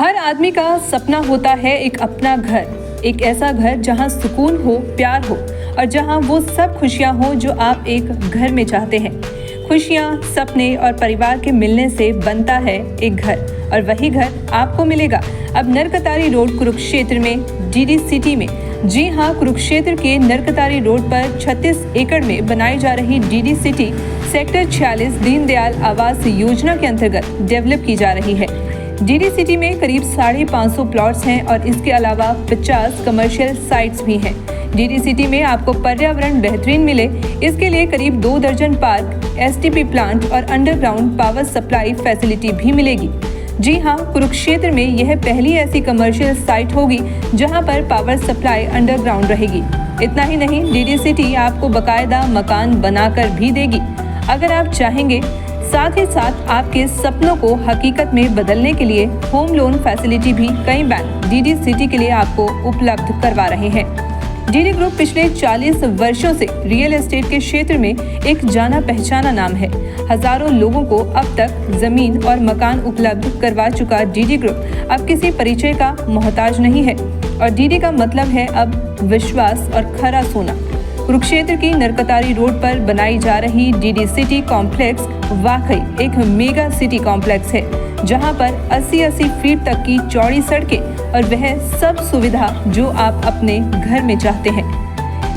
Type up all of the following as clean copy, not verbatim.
हर आदमी का सपना होता है एक अपना घर, एक ऐसा घर जहां सुकून हो, प्यार हो और जहां वो सब खुशियां हो जो आप एक घर में चाहते हैं। खुशियां, सपने और परिवार के मिलने से बनता है एक घर, और वही घर आपको मिलेगा अब नरकतारी रोड कुरुक्षेत्र में, डीडी सिटी में। जी हाँ, कुरुक्षेत्र के नरकतारी रोड पर 36 एकड़ में बनाई जा रही DD city sector 46 Deendayal Awas Yojana के अंतर्गत डेवलप की जा रही है। डीडी सिटी में करीब 550 प्लॉट्स हैं और इसके अलावा 50 कमर्शियल साइट्स भी हैं। डीडी सिटी में आपको पर्यावरण बेहतरीन मिले, इसके लिए करीब 2 दर्जन पार्क, एसटीपी प्लांट और अंडरग्राउंड पावर सप्लाई फैसिलिटी भी मिलेगी। जी हाँ, कुरुक्षेत्र में यह पहली ऐसी कमर्शियल साइट होगी जहां पर पावर सप्लाई अंडरग्राउंड रहेगी। इतना ही नहीं, डीडी सिटी आपको बाकायदा मकान बनाकर भी देगी अगर आप चाहेंगे। साथ ही साथ आपके सपनों को हकीकत में बदलने के लिए होम लोन फैसिलिटी भी कई बैंक डीडी सिटी के लिए आपको उपलब्ध करवा रहे हैं। डीडी ग्रुप पिछले 40 वर्षों से रियल एस्टेट के क्षेत्र में एक जाना पहचाना नाम है। हजारों लोगों को अब तक जमीन और मकान उपलब्ध करवा चुका डीडी ग्रुप अब किसी परिचय का मोहताज नहीं है, और डीडी का मतलब है अब विश्वास और खरा सोना। कुरुक्षेत्र की नरकतारी रोड पर बनाई जा रही डीडी सिटी कॉम्प्लेक्स वाकई एक मेगा सिटी कॉम्प्लेक्स है, जहां पर 80-80 फीट तक की चौड़ी सड़कें और वह सब सुविधा जो आप अपने घर में चाहते हैं।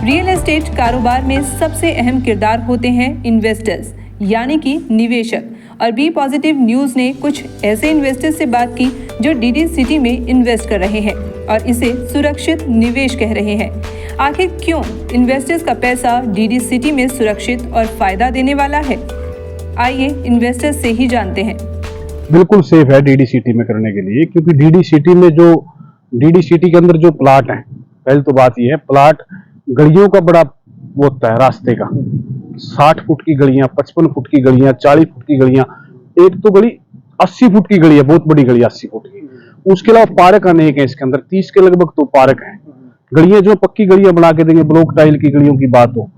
रियल एस्टेट कारोबार में सबसे अहम किरदार होते हैं इन्वेस्टर्स, यानी कि निवेशक, और बी पॉजिटिव न्यूज़ ने कुछ ऐसे इन्वेस्टर्स से बात की जो डीडी सिटी में इन्वेस्ट कर रहे हैं और इसे सुरक्षित निवेश कह रहे हैं। आखिर क्यों इन्वेस्टर्स का पैसा डीडी सिटी में सुरक्षित और फायदा देने वाला है? आइए इन्वेस्टर्स से ही जानते हैं। बिल्कुल सेफ है डीडी सिटी में करने के लिए, क्योंकि डीडी सिटी में जो डीडी सिटी के अंदर जो प्लाट है, पहले तो बात यह है, प्लाट गलियों का बड़ा वो होता है, रास्ते का 60 फुट की गलियां, 55 फुट की गलियां, 40 फुट की गलियां, एक तो गली 80 फुट की गली है, बहुत बड़ी गली 80 फुट की। उसके अलावा पार्क अनेक है इसके अंदर, 30 के लगभग तो पार्क है। गलियां जो पक्की गलियां बना के देंगे, ब्लॉक टाइल की गलियों की बात हो,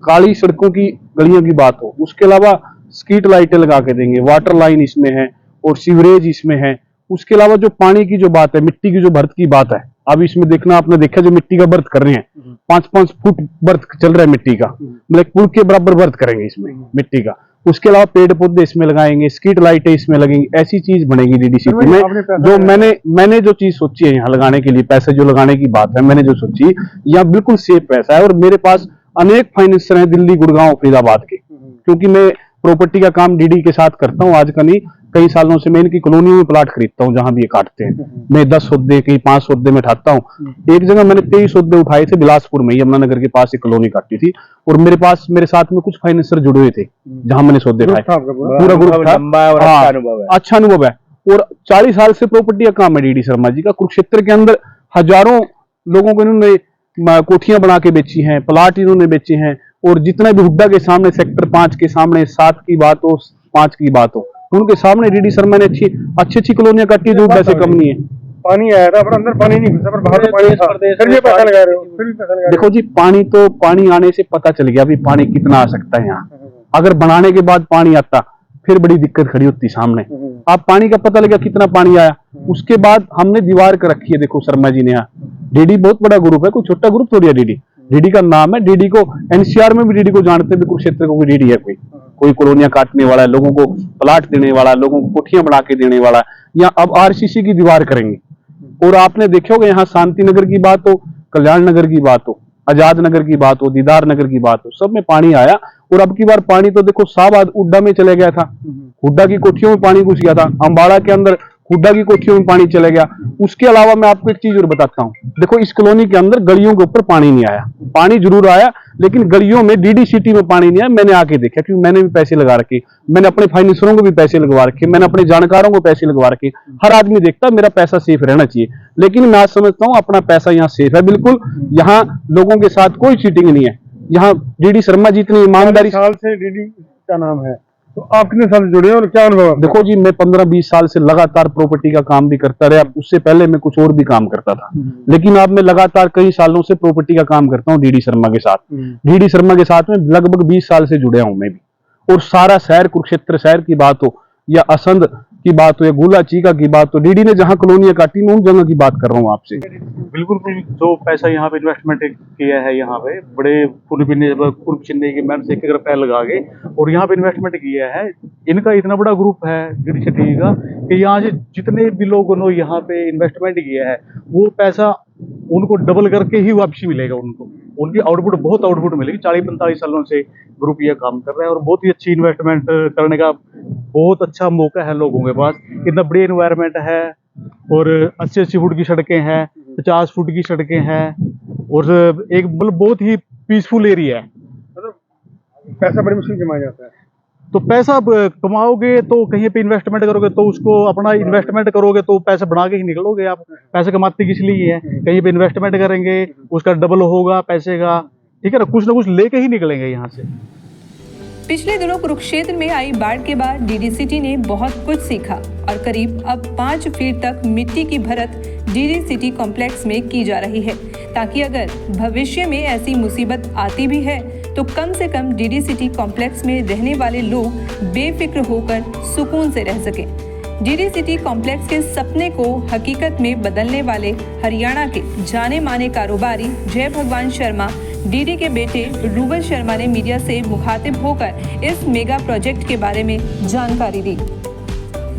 काली सड़कों की गलियों की बात हो, उसके अलावा स्ट्रीट लाइटें लगा के देंगे, वाटर लाइन इसमें है और सीवरेज इसमें है। उसके अलावा जो पानी की जो बात है, मिट्टी की जो भर्त की बात है, अब इसमें देखना, आपने देखा जो मिट्टी का बर्थ कर रहे हैं, 5-5 फुट बर्थ चल रहा है मिट्टी का, मतलब पुल के बराबर बर्थ करेंगे इसमें मिट्टी का। उसके अलावा पेड़ पौधे इसमें लगाएंगे, स्ट्रीट लाइटें इसमें लगेंगी, ऐसी चीज बनेगी डीडी सिटी में। जो मैंने जो चीज सोची है यहाँ लगाने के लिए, पैसे जो लगाने की बात है, मैंने जो सोची, यहाँ बिल्कुल सेफ पैसा है। और मेरे पास अनेक फाइनेंसर हैं दिल्ली, गुड़गांव, फरीदाबाद के, क्योंकि मैं प्रॉपर्टी का काम डीडी के साथ करता हूँ। आज का नहीं, कई सालों से मैं इनकी कॉलोनियों में प्लाट खरीदता हूँ, जहां भी ये काटते हैं। मैं 10 सौदे, कई 5 सौदे में उठाता हूँ। एक जगह मैंने 23 सौदे उठाए थे बिलासपुर में, यमुनानगर के पास एक कॉलोनी काटी थी, और मेरे पास मेरे साथ में कुछ फाइनेंसर जुड़े हुए थे जहां मैंने सौदे उठाए, पूरा ग्रुप था। अच्छा अनुभव है, और 40 साल से प्रॉपर्टी का काम है डीडी शर्मा जी का। कुरुक्षेत्र के अंदर हजारों लोगों को इन्होंने कोठियां बना के बेची हैं, प्लाट इन्होंने बेचे हैं, और जितना भी हुड्डा के सामने, सेक्टर 5 के सामने, 7 की बात हो, 5 की बात हो, उनके सामने डीडी शर्मा ने अच्छी कॉलोनियां काटी, जो पैसे कम नहीं है। पानी आया था, पर अंदर पानी नहीं घुसा, पर बाहर तो पानी था, फिर भी पैसा लगा रहे हो, फिर भी पैसा लगा। देखो जी, पानी आने से पता चल गया अभी पानी कितना आ सकता है यहाँ। अगर बनाने के बाद पानी आता फिर बड़ी दिक्कत खड़ी होती सामने। आप पानी का पता लगा कितना पानी आया, उसके बाद हमने दीवार कर रखी है। देखो शर्मा जी ने यहाँ, डीडी बहुत बड़ा ग्रुप है, कोई छोटा ग्रुप थोड़ी है डीडी। डीडी का नाम है, डीडी को एनसीआर में भी डीडी को जानते हैं, कुरुक्षेत्र को डीडी है, कोई कॉलोनियां काटने वाला है, लोगों को प्लाट देने वाला, लोगों को कोठियां बना के देने वाला। या अब आरसीसी की दीवार करेंगे। और आपने देखा होगा, यहाँ शांति नगर की बात हो, कल्याण नगर की बात हो, आजाद नगर की बात हो, दीदार नगर की बात हो, सब में पानी आया। और अब की बार पानी तो देखो शाहबाद हुड्डा में चले गया था, हुड्डा की कोठियों में पानी घुस गया था, अम्बाड़ा के अंदर हुड्डा की कोठियों में पानी चले गया। उसके अलावा मैं आपको एक चीज और बताता हूँ, देखो इस कॉलोनी के अंदर गलियों के ऊपर पानी नहीं आया, पानी जरूर आया, लेकिन गलियों में डीडी सिटी में पानी नहीं आया। मैंने आके देखा, क्योंकि मैंने भी पैसे लगा रखे, मैंने अपने फाइनेंसरों को भी पैसे लगवा रखे, मैंने अपने जानकारों को पैसे लगवा रखे। हर आदमी देखता मेरा पैसा सेफ रहना चाहिए, लेकिन मैं आज समझता हूँ अपना पैसा यहाँ सेफ है बिल्कुल। यहाँ लोगों के साथ कोई चीटिंग नहीं है। यहाँ डीडी शर्मा जी इतनी ईमानदारी साल से डीडी का नाम है, तो आप कितने साल जुड़े हैं और क्या अनुभव है? देखो जी, मैं 15-20 साल से लगातार प्रॉपर्टी का काम भी करता रहा। उससे पहले मैं कुछ और भी काम करता था, लेकिन अब मैं लगातार कई सालों से प्रॉपर्टी का काम करता हूँ डीडी शर्मा के साथ। डीडी शर्मा के साथ में लगभग 20 साल से जुड़े हूं मैं भी। और सारा शहर, कुरुक्षेत्र शहर की बात हो या असंध की बात हो या गोला चीका की बात हो, डीडी ने जहां कॉलोनियां काटी मैं उन जगह की बात कर रहा हूँ आपसे। बिल्कुल जो पैसा यहाँ पे इन्वेस्टमेंट किया है, यहाँ पे बड़े पूर्व चेन्नई के मैन से 1-1 रुपया लगा के और यहाँ पे इन्वेस्टमेंट किया है। इनका इतना बड़ा ग्रुप है डी सिटी का कि यहाँ से जितने भी लोगों ने यहाँ पे इन्वेस्टमेंट किया है वो पैसा उनको डबल करके ही वापसी मिलेगा। उनको उनकी आउटपुट बहुत आउटपुट मिलेगी। 40-45 सालों से ग्रुप ये काम कर रहा है और बहुत ही अच्छी इन्वेस्टमेंट करने का बहुत अच्छा मौका है लोगों के पास। इतना बड़ी एनवायरनमेंट है और 80-80 फुट की सड़कें हैं, 50 फुट की सड़कें हैं और एक मतलब बहुत ही पीसफुल एरिया है। मतलब पैसा बड़ी मुश्किल कमाया जाता है। तो पैसा कमाओगे तो कहीं पे इन्वेस्टमेंट करोगे तो उसको अपना इन्वेस्टमेंट करोगे तो पैसा बना के ही निकलोगे। आप पैसे कमाते किस लिए है, कहीं पे इन्वेस्टमेंट करेंगे उसका डबल होगा पैसे का, ठीक है ना, कुछ ना कुछ लेके ही निकलेंगे यहाँ से। पिछले दिनों कुरुक्षेत्र में आई बाढ़ के बाद डीडी सिटी ने बहुत कुछ सीखा और करीब अब 5 फीट तक मिट्टी की भरत डीडी सिटी कॉम्प्लेक्स में की जा रही है, ताकि अगर भविष्य में ऐसी मुसीबत आती भी है तो कम से कम डीडी सिटी कॉम्प्लेक्स में रहने वाले लोग बेफिक्र होकर सुकून से रह सकें। डीडी सिटी कॉम्प्लेक्स के सपने को हकीकत में बदलने वाले हरियाणा के जाने माने कारोबारी जय भगवान शर्मा डीडी के बेटे रूबल शर्मा ने मीडिया से मुखातिब होकर इस मेगा प्रोजेक्ट के बारे में जानकारी दी।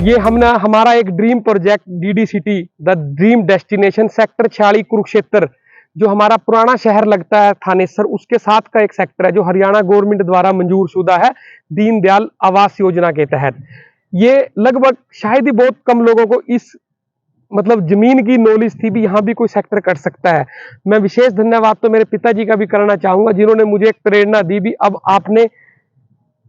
ये हमारा एक dream project DD city the dream destination sector 46 Kurukshetra, जो हमारा पुराना शहर लगता है थानेसर, उसके साथ का एक सेक्टर है जो हरियाणा गवर्नमेंट द्वारा मंजूर शुदा है दीनदयाल आवास योजना के तहत। ये लगभग शायद ही बहुत कम लोगों को इस मतलब जमीन की नॉलेज थी भी यहाँ भी कोई सेक्टर कर सकता है। मैं विशेष धन्यवाद तो मेरे पिताजी का भी करना चाहूंगा जिन्होंने मुझे एक प्रेरणा दी भी अब आपने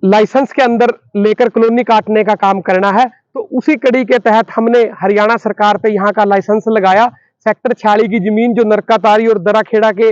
लाइसेंस के अंदर लेकर कॉलोनी काटने का काम करना है। तो उसी कड़ी के तहत हमने हरियाणा सरकार पे यहाँ का लाइसेंस लगाया। सेक्टर 46 की जमीन जो नरकातारी और दराखेड़ा के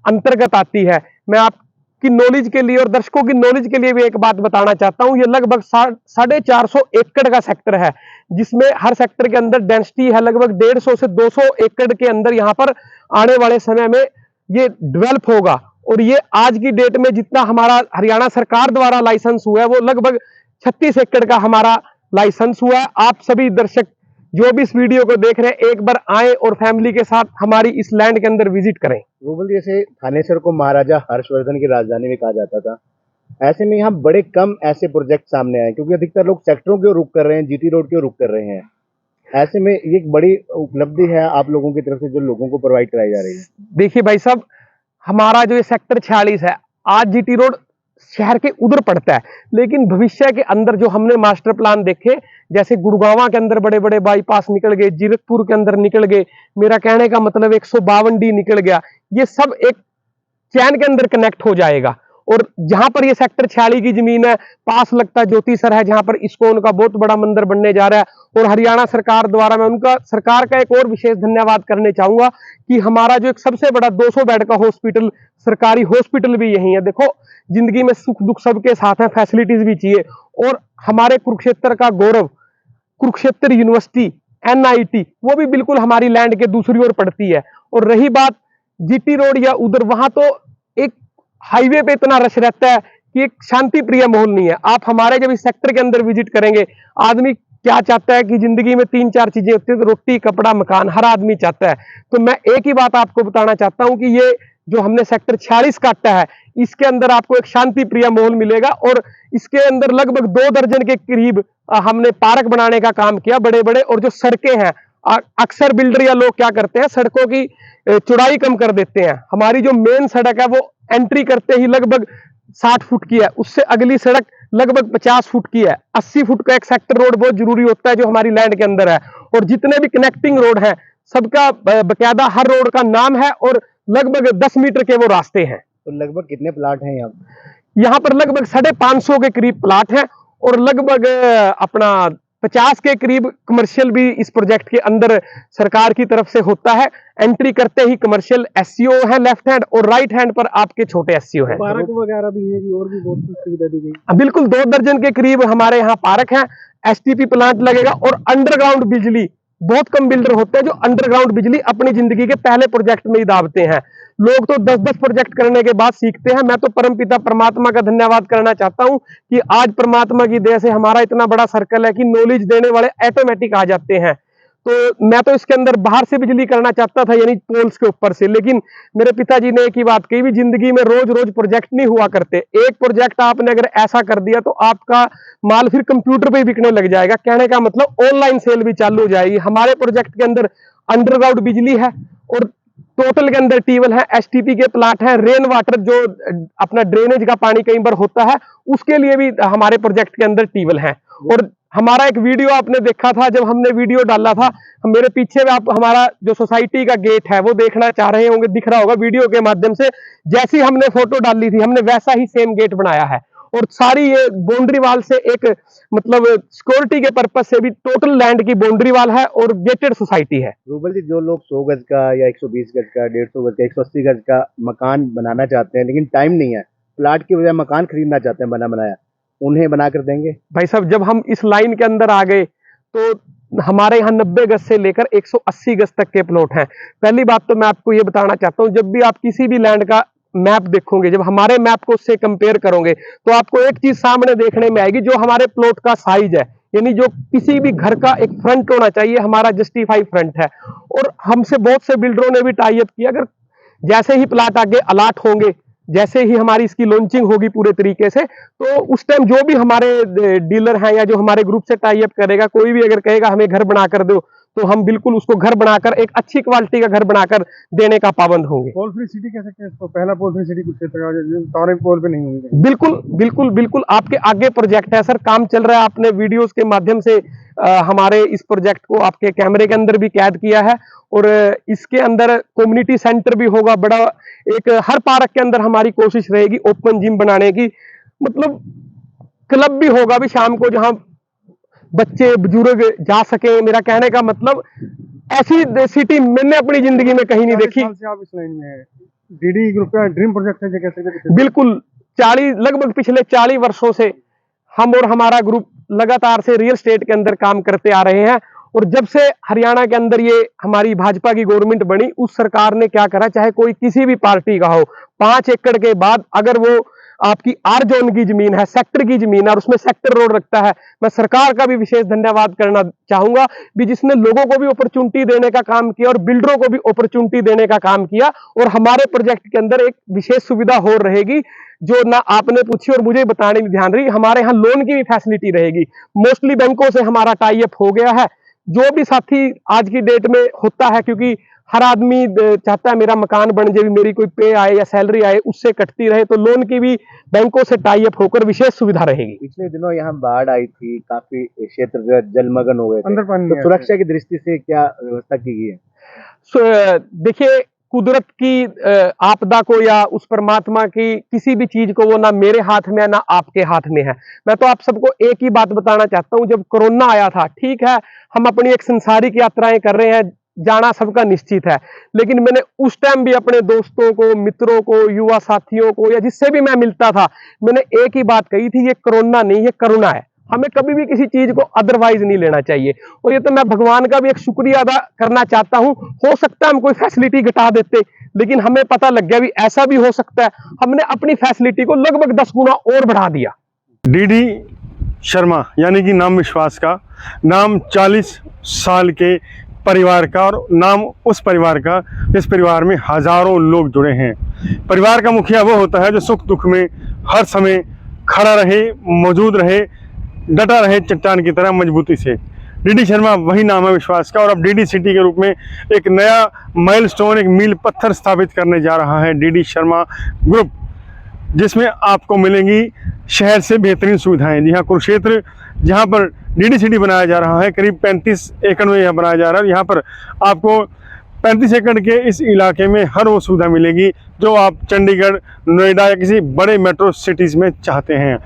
अंतर्गत आती है, मैं आपकी नॉलेज के लिए और दर्शकों की नॉलेज के लिए भी एक बात बताना चाहता हूँ। ये लगभग 450 एकड़ का सेक्टर है जिसमें हर सेक्टर के अंदर डेंसिटी है लगभग 150 से 200 एकड़ के अंदर यहाँ पर आने वाले समय में ये डेवलप होगा। और ये आज की डेट में जितना हमारा हरियाणा सरकार द्वारा लाइसेंस हुआ है वो लगभग 36 एकड़ का हमारा लाइसेंस हुआ है। आप सभी दर्शक जो भी इस वीडियो को देख रहे हैं एक बार आए और फैमिली के साथ हमारी इस लैंड के अंदर विजिट करें। रूबल, जैसे थानेसर को महाराजा हर्षवर्धन की राजधानी भी कहा जाता था, ऐसे में यहाँ बड़े कम ऐसे प्रोजेक्ट सामने आए क्योंकि अधिकतर लोग सेक्टरों की ओर रुख कर रहे हैं, जीटी रोड की ओर रुख कर रहे हैं। ऐसे में ये एक बड़ी उपलब्धि है आप लोगों की तरफ से जो लोगों को प्रोवाइड कराई जा रही है। देखिए भाई साहब, हमारा जो ये सेक्टर 46 है आज जीटी रोड शहर के उधर पड़ता है, लेकिन भविष्य के अंदर जो हमने मास्टर प्लान देखे, जैसे गुड़गांव के अंदर बड़े बड़े बाईपास निकल गए, जीरकपुर के अंदर निकल गए, मेरा कहने का मतलब 152 डी निकल गया, ये सब एक चैन के अंदर कनेक्ट हो जाएगा। और जहां पर ये सेक्टर 46 की जमीन है पास लगता ज्योतिसर है जहां पर इस्कॉन का बहुत बड़ा मंदिर बनने जा रहा है। और हरियाणा सरकार द्वारा मैं उनका सरकार का एक और विशेष धन्यवाद करने चाहूंगा कि हमारा जो एक सबसे बड़ा 200 बेड का हॉस्पिटल, सरकारी हॉस्पिटल भी यही है। देखो, जिंदगी में सुख दुख सबके साथ है, फैसिलिटीज भी चाहिए। और हमारे कुरुक्षेत्र का गौरव कुरुक्षेत्र यूनिवर्सिटी NIT वो भी बिल्कुल हमारी लैंड के दूसरी ओर पड़ती है। और रही बात जीटी रोड या उधर, वहां तो एक हाईवे पे इतना रश रहता है कि एक शांति प्रिय माहौल नहीं है। आप हमारे जब इस सेक्टर के अंदर विजिट करेंगे, आदमी क्या चाहता है कि जिंदगी में 3-4 चीजें होती है, तो रोटी, कपड़ा, मकान हर आदमी चाहता है। तो मैं एक ही बात आपको बताना चाहता हूं कि ये जो हमने सेक्टर 46 काटा है इसके अंदर आपको एक शांति प्रिय माहौल मिलेगा। और इसके अंदर लगभग 2 दर्जन के करीब हमने पार्क बनाने का काम किया बड़े बड़े। और जो सड़कें हैं, अक्सर बिल्डर या लोग क्या करते हैं, सड़कों की चौड़ाई कम कर देते हैं। हमारी जो मेन सड़क है वो एंट्री करते ही लगभग 60 फुट की है, उससे अगली सड़क लगभग 50 फुट की है। 80 फुट का एक सेक्टर रोड बहुत जरूरी होता है जो हमारी लैंड के अंदर है। और जितने भी कनेक्टिंग रोड हैं सबका बकायदा हर रोड का नाम है और लगभग 10 मीटर के वो रास्ते हैं। तो लगभग कितने प्लाट हैं यहाँ? यहाँ पर लगभग 550 के करीब प्लाट हैं और लगभग अपना 50 के करीब कमर्शियल भी इस प्रोजेक्ट के अंदर सरकार की तरफ से होता है। एंट्री करते ही कमर्शियल SCO है लेफ्ट हैंड और राइट हैंड पर आपके छोटे SCO है। पार्क वगैरह भी है जी, और भी बहुत कुछ सुविधा दी गई। बिल्कुल 2 दर्जन के करीब हमारे यहाँ पार्क है, STP प्लांट लगेगा और अंडरग्राउंड बिजली बहुत कम बिल्डर होते हैं जो अंडरग्राउंड बिजली अपनी जिंदगी के पहले प्रोजेक्ट में ही दाबते हैं। लोग तो 10-10 प्रोजेक्ट करने के बाद सीखते हैं। मैं तो परमपिता परमात्मा का धन्यवाद करना चाहता हूं कि आज परमात्मा की दया से हमारा इतना बड़ा सर्कल है कि नॉलेज देने वाले ऑटोमेटिक आ जाते हैं। तो मैं तो इसके अंदर बाहर से बिजली करना चाहता था, यानी पोल्स के ऊपर से, लेकिन मेरे पिताजी ने एक ही बात कही, भी जिंदगी में रोज रोज प्रोजेक्ट नहीं हुआ करते। एक प्रोजेक्ट आपने अगर ऐसा कर दिया तो आपका माल फिर कंप्यूटर पे बिकने लग जाएगा। कहने का मतलब ऑनलाइन सेल भी चालू हो जाएगी। हमारे प्रोजेक्ट के अंदर अंडरग्राउंड बिजली है और टोटल के अंदर टीवल है, एसटीपी के प्लाट है, रेन वाटर जो अपना ड्रेनेज का पानी कई बार होता है उसके लिए भी हमारे प्रोजेक्ट के अंदर टीवल है। और हमारा एक वीडियो आपने देखा था, जब हमने वीडियो डाला था, मेरे पीछे आप हमारा जो सोसाइटी का गेट है वो देखना चाह रहे होंगे, दिख रहा होगा वीडियो के माध्यम से। जैसी हमने फोटो डाली थी हमने वैसा ही सेम गेट बनाया है। और सारी ये बाउंड्री वाल से एक मतलब सिक्योरिटी के पर्पज से भी टोटल लैंड की बाउंड्री वाल है और गेटेड सोसाइटी है। रूबल जी, जो लोग 100 गज का या 120 गज का, 150 गज का, 180 गज का मकान बनाना चाहते हैं लेकिन टाइम नहीं है, प्लाट की बजाय मकान खरीदना चाहते हैं बना बनाया, उन्हें बना कर देंगे? भाई साहब, जब हम इस लाइन के अंदर आ गए तो हमारे यहाँ 90 गज से लेकर 180 गज तक के प्लॉट हैं। पहली बात तो मैं आपको ये बताना चाहता हूँ, जब भी आप किसी भी लैंड का मैप देखोगे, जब हमारे मैप को उससे कंपेयर करोगे तो आपको एक चीज सामने देखने में आएगी, जो हमारे प्लॉट का साइज है, यानी जो किसी भी घर का एक फ्रंट होना चाहिए, हमारा जस्टिफाई फ्रंट है। और हमसे बहुत से बिल्डरों ने भी टाई अप किया। अगर जैसे ही प्लाट आगे अलाट होंगे, जैसे ही हमारी इसकी लॉन्चिंग होगी पूरे तरीके से, तो उस टाइम जो भी हमारे डीलर हैं या जो हमारे ग्रुप से टाई अप करेगा, कोई भी अगर कहेगा हमें घर बना कर दो, तो हम बिल्कुल उसको घर बनाकर, एक अच्छी क्वालिटी का घर बनाकर देने का पाबंद होंगे। पोल फ्री सिटी कह सकते हैं इसको, पहला पोल फ्री सिटी कुछ क्षेत्र तारे पोल पे नहीं होंगे। बिल्कुल बिल्कुल बिल्कुल, आपके आगे प्रोजेक्ट है सर, काम चल रहा है। आपने वीडियोस के माध्यम से हमारे इस प्रोजेक्ट को आपके कैमरे के अंदर भी कैद किया है। और इसके अंदर कम्युनिटी सेंटर भी होगा बड़ा। एक हर पार्क के अंदर हमारी कोशिश रहेगी ओपन जिम बनाने की, मतलब क्लब भी होगा भी शाम को, जहां बच्चे बुजुर्ग जा सके। मेरा कहने का मतलब, ऐसी सिटी मैंने अपनी जिंदगी में कहीं नहीं देखी। साल से आप इस लाइन में है, डीडी ग्रुप का ड्रीम प्रोजेक्ट है जो कह सकते हैं। बिल्कुल, 40 लगभग पिछले 40 वर्षों से हम और हमारा ग्रुप लगातार से रियल एस्टेट के अंदर काम करते आ रहे हैं। और जब से हरियाणा के अंदर ये हमारी भाजपा की गवर्नमेंट बनी, उस सरकार ने क्या करा, चाहे कोई किसी भी पार्टी का हो, 5 एकड़ के बाद अगर वो आपकी आर जोन की जमीन है, सेक्टर की जमीन है, और उसमें सेक्टर रोड रखता है, मैं सरकार का भी विशेष धन्यवाद करना चाहूंगा भी, जिसने लोगों को भी अपॉर्चुनिटी देने का काम किया और बिल्डरों को भी अपॉर्चुनिटी देने का काम किया। और हमारे प्रोजेक्ट के अंदर एक विशेष सुविधा हो रहेगी, जो ना आपने पूछी और मुझे बताने में ध्यान रही, हमारे यहाँ लोन की भी फैसिलिटी रहेगी। मोस्टली बैंकों से हमारा टाई अप हो गया है। जो भी साथी आज की डेट में होता है, क्योंकि हर आदमी चाहता है मेरा मकान बन जाए, मेरी कोई पे आए या सैलरी आए उससे कटती रहे, तो लोन की भी बैंकों से टाई अप होकर विशेष सुविधा रहेगी। पिछले दिनों यहाँ बाढ़ आई थी, काफी क्षेत्र जो है जलमग्न हो गए थे, अंदर पानी तो है। सुरक्षा की दृष्टि से क्या व्यवस्था की गई है? देखिए, कुदरत की आपदा को या उस परमात्मा की किसी भी चीज को, वो ना मेरे हाथ में है ना आपके हाथ में है। मैं तो आप सबको एक ही बात बताना चाहता हूं, जब कोरोना आया था, ठीक है हम अपनी एक संसारिक यात्राएं कर रहे हैं, जाना सबका निश्चित है, लेकिन मैंने उस टाइम भी अपने दोस्तों को, मित्रों को, युवा साथियों को, या जिससे भी मैं मिलता था, मैंने एक ही बात कही थी, ये कोरोना नहीं, ये करुणा है। हमें कभी भी किसी चीज को अदरवाइज नहीं लेना चाहिए। और ये तो मैं भगवान का भी एक शुक्रिया अदा करना चाहता हूं। हो सकता है हम कोई फैसिलिटी घटा देते, लेकिन हमें पता लग गया भी ऐसा भी हो सकता है, हमने अपनी फैसिलिटी को लगभग 10 गुना और बढ़ा दिया। डीडी शर्मा यानी कि नाम विश्वास का नाम, 40 साल के परिवार का, और नाम उस परिवार का जिस परिवार में हजारों लोग जुड़े हैं। परिवार का मुखिया वो होता है जो सुख दुख में हर समय खड़ा रहे, मौजूद रहे, डटा रहे चट्टान की तरह मजबूती से। डीडी शर्मा वही नाम है विश्वास का। और अब डीडी सिटी के रूप में एक नया माइलस्टोन, एक मील पत्थर स्थापित करने जा रहा है डीडी शर्मा ग्रुप, जिसमें आपको मिलेंगी शहर से बेहतरीन सुविधाएं। जी हाँ, कुरुक्षेत्र जहाँ पर डीडी सिटी बनाया जा रहा है, करीब 35 एकड़ में यह बनाया जा रहा है। यहाँ पर आपको 35 एकड़ के इस इलाके में हर वो सुविधा मिलेगी जो आप चंडीगढ़, नोएडा या किसी बड़े मेट्रो सिटीज़ में चाहते हैं।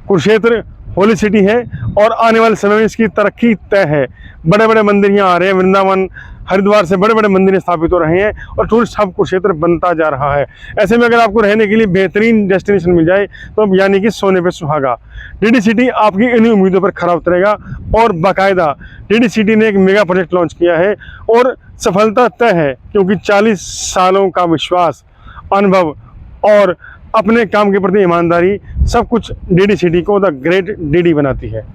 कुरुक्षेत्र होली सिटी है और आने वाले समय में इसकी तरक्की तय है। बड़े बड़े मंदिर यहाँ आ रहे हैं, वृंदावन हरिद्वार से बड़े बड़े मंदिर स्थापित हो रहे हैं और टूरिस्ट हब को क्षेत्र बनता जा रहा है। ऐसे में अगर आपको रहने के लिए बेहतरीन डेस्टिनेशन मिल जाए तो अब यानी कि सोने पे सुहागा। डीडी सिटी आपकी इन्हीं उम्मीदों पर खरा उतरेगा और बाकायदा डीडी सिटी ने एक मेगा प्रोजेक्ट लॉन्च किया है और सफलता तय है, क्योंकि 40 सालों का विश्वास, अनुभव और अपने काम के प्रति ईमानदारी सब कुछ डीडी सिटी को द ग्रेट डीडी बनाती है।